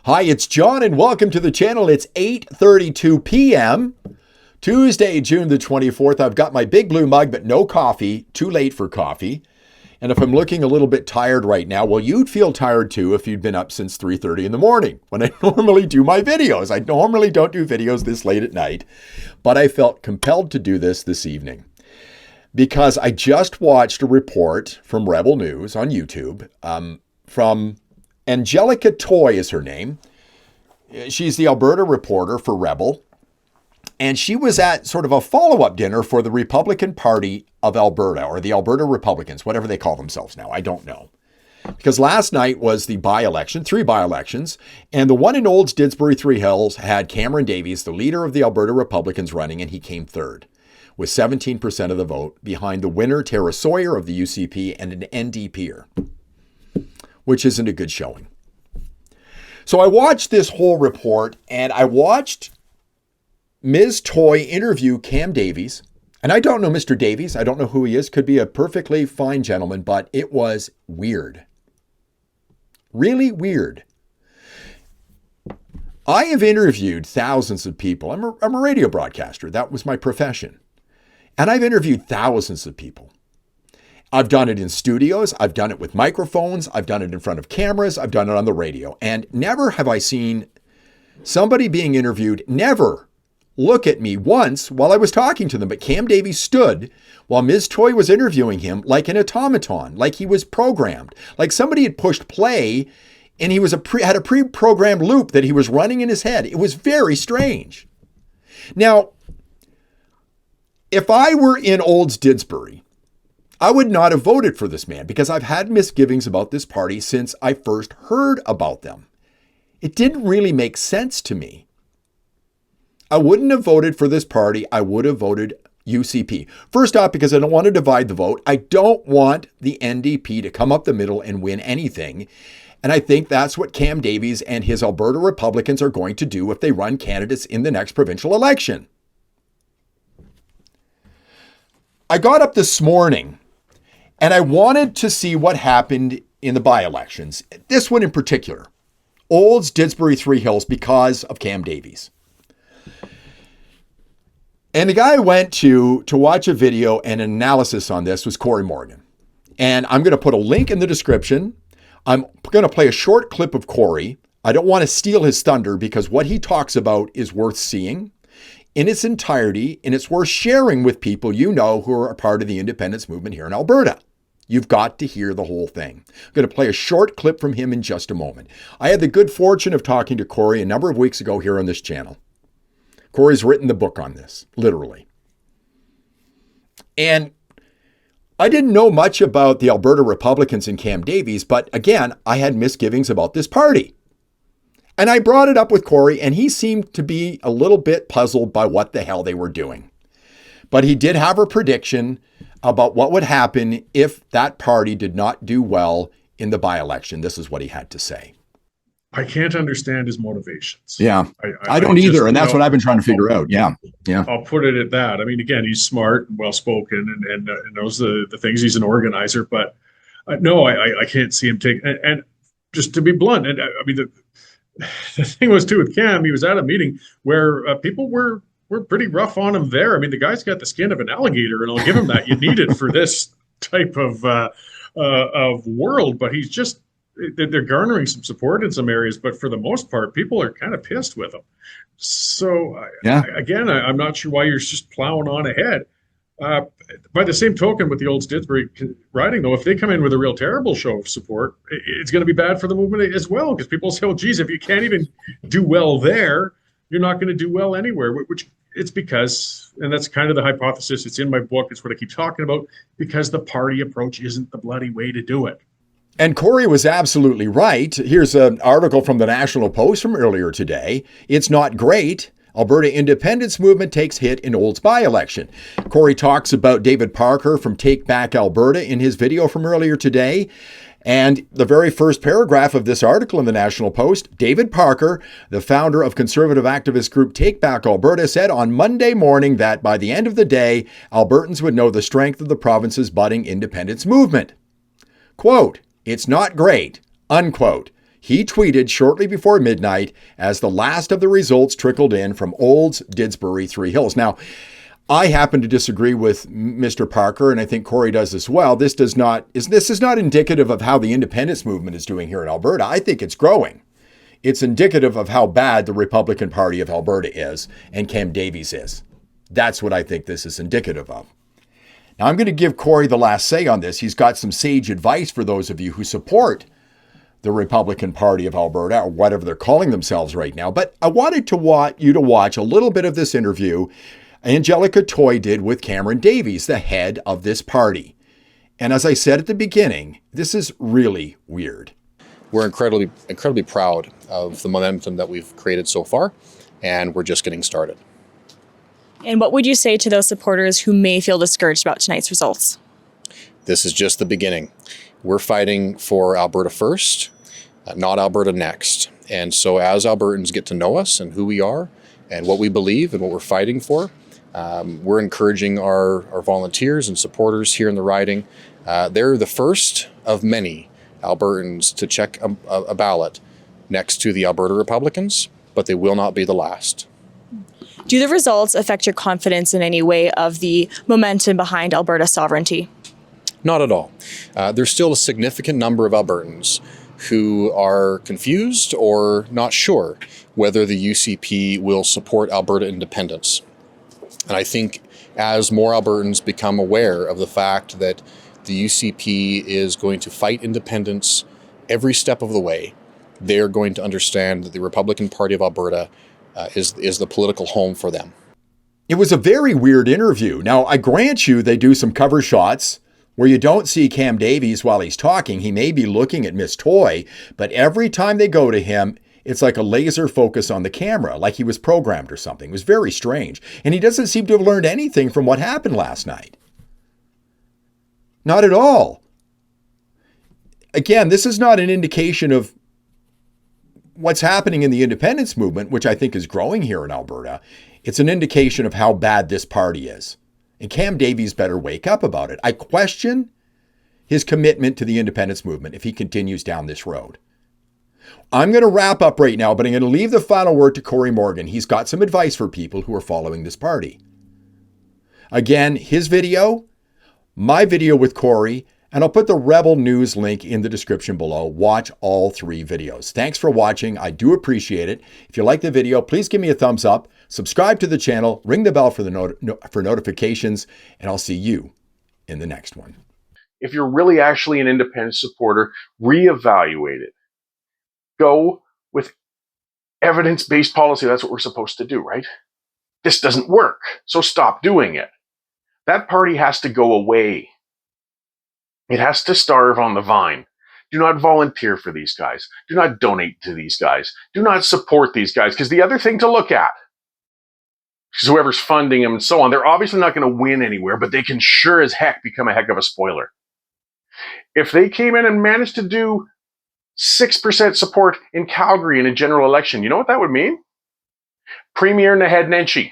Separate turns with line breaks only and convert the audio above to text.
Hi, it's John and welcome to the channel. It's 8:32 p.m. Tuesday, June the 24th. I've got my big blue mug, but no coffee. Too late for coffee. And if I'm looking a little bit tired right now, well, you'd feel tired too if you'd been up since 3:30 in the morning when I normally do my videos. I normally don't do videos this late at night, but I felt compelled to do this evening because I just watched a report from Rebel News on YouTube from Angelica Toy is her name. She's the Alberta reporter for Rebel. And she was at sort of a follow-up dinner for the Republican Party of Alberta, or the Alberta Republicans, whatever they call themselves now. I don't know. Because last night was the by-election, 3 by-elections, and the one in Olds Didsbury Three Hills had Cameron Davies, the leader of the Alberta Republicans, running, and he came third with 17% of the vote behind the winner, Tara Sawyer of the UCP, and an NDPer, which isn't a good showing. So I watched this whole report, and I watched Ms. Toy interview Cam Davies. And I don't know Mr. Davies. I don't know who he is. Could be a perfectly fine gentleman, but it was weird. Really weird. I have interviewed thousands of people. I'm a radio broadcaster. That was my profession. And I've interviewed thousands of people. I've done it in studios. I've done it with microphones. I've done it in front of cameras. I've done it on the radio. And never have I seen somebody being interviewed, never look at me once while I was talking to them. But Cam Davies stood while Ms. Toy was interviewing him like an automaton, like he was programmed, like somebody had pushed play and he was had a pre-programmed loop that he was running in his head. It was very strange. Now, if I were in Olds Didsbury, I would not have voted for this man because I've had misgivings about this party since I first heard about them. It didn't really make sense to me. I wouldn't have voted for this party. I would have voted UCP. First off, because I don't want to divide the vote. I don't want the NDP to come up the middle and win anything. And I think that's what Cam Davies and his Alberta Republicans are going to do if they run candidates in the next provincial election. I got up this morning and I wanted to see what happened in the by-elections. This one in particular, Olds Didsbury Three Hills, because of Cam Davies. And the guy I went to watch a video and an analysis on this was Corey Morgan. And I'm going to put a link in the description. I'm going to play a short clip of Corey. I don't want to steal his thunder because what he talks about is worth seeing in its entirety, and it's worth sharing with people you know who are a part of the independence movement here in Alberta. You've got to hear the whole thing. I'm going to play a short clip from him in just a moment. I had the good fortune of talking to Corey a number of weeks ago here on this channel. Corey's written the book on this, literally. And I didn't know much about the Alberta Republicans and Cam Davies, but again, I had misgivings about this party. And I brought it up with Corey, and he seemed to be a little bit puzzled by what the hell they were doing. But he did have a prediction about what would happen if that party did not do well in the by-election. This is what he had to say.
I can't understand his motivations.
Yeah, I don't either. And that's what I've been trying to figure out. Yeah.
I'll put it at that. I mean, again, he's smart and well-spoken and knows the things. He's an organizer, but no, I can't see him take, and just to be blunt, and I mean, the thing was too with Cam, he was at a meeting where people were pretty rough on him there. I mean, the guy's got the skin of an alligator, and I'll give him that. You need it for this type of world, but he's just, they're garnering some support in some areas, but for the most part, people are kind of pissed with him. So I'm not sure why you're just plowing on ahead. By the same token, with the Olds Didsbury riding, though, if they come in with a real terrible show of support, it's going to be bad for the movement as well, because people say, oh, geez, if you can't even do well there, you're not going to do well anywhere, which it's because, and that's kind of the hypothesis, it's in my book, it's what I keep talking about, because the party approach isn't the bloody way to do it.
And Corey was absolutely right. Here's an article from the National Post from earlier today. It's not great. Alberta independence movement takes hit in Olds by-election. Corey talks about David Parker from Take Back Alberta in his video from earlier today. And the very first paragraph of this article in the National Post, David Parker, the founder of conservative activist group Take Back Alberta, said on Monday morning that by the end of the day, Albertans would know the strength of the province's budding independence movement. Quote, "It's not great," unquote. He tweeted shortly before midnight as the last of the results trickled in from Olds, Didsbury, Three Hills. Now, I happen to disagree with Mr. Parker, and I think Corey does as well. This is not indicative of how the independence movement is doing here in Alberta. I think it's growing. It's indicative of how bad the Republican Party of Alberta is and Cam Davies is. That's what I think this is indicative of. Now, I'm going to give Corey the last say on this. He's got some sage advice for those of you who support the Republican Party of Alberta, or whatever they're calling themselves right now. But I wanted you to watch a little bit of this interview Angelica Toy did with Cameron Davies, the head of this party. And as I said at the beginning, this is really weird.
We're incredibly proud of the momentum that we've created so far, and we're just getting started.
And what would you say to those supporters who may feel discouraged about tonight's results?
This is just the beginning. We're fighting for Alberta first, not Alberta next. And so as Albertans get to know us and who we are and what we believe and what we're fighting for, we're encouraging our volunteers and supporters here in the riding. They're the first of many Albertans to check a ballot next to the Alberta Republicans, but they will not be the last.
Do the results affect your confidence in any way of the momentum behind Alberta sovereignty?
Not at all. There's still a significant number of Albertans who are confused or not sure whether the UCP will support Alberta independence. And I think as more Albertans become aware of the fact that the UCP is going to fight independence every step of the way, they're going to understand that the Republican Party of Alberta is the political home for them.
It was a very weird interview. Now, I grant you they do some cover shots where you don't see Cam Davies while he's talking. He may be looking at Miss Toy, but every time they go to him, it's like a laser focus on the camera, like he was programmed or something. It was very strange. And he doesn't seem to have learned anything from what happened last night. Not at all. Again, this is not an indication of what's happening in the independence movement, which I think is growing here in Alberta. It's an indication of how bad this party is. And Cam Davies better wake up about it. I question his commitment to the independence movement if he continues down this road. I'm going to wrap up right now, but I'm going to leave the final word to Corey Morgan. He's got some advice for people who are following this party. Again, his video, my video with Corey, and I'll put the Rebel News link in the description below. Watch all 3 videos. Thanks for watching. I do appreciate it. If you like the video, please give me a thumbs up, subscribe to the channel, ring the bell for for notifications, and I'll see you in the next one.
If you're really actually an independent supporter, reevaluate it. Go with evidence-based policy. That's what we're supposed to do, right? This doesn't work, so stop doing it. That party has to go away. It has to starve on the vine. Do not volunteer for these guys. Do not donate to these guys. Do not support these guys. Because the other thing to look at, because whoever's funding them and so on, they're obviously not going to win anywhere, but they can sure as heck become a heck of a spoiler. If they came in and managed to do 6% support in Calgary in a general election, you know what that would mean? Premier Naheed Nenshi.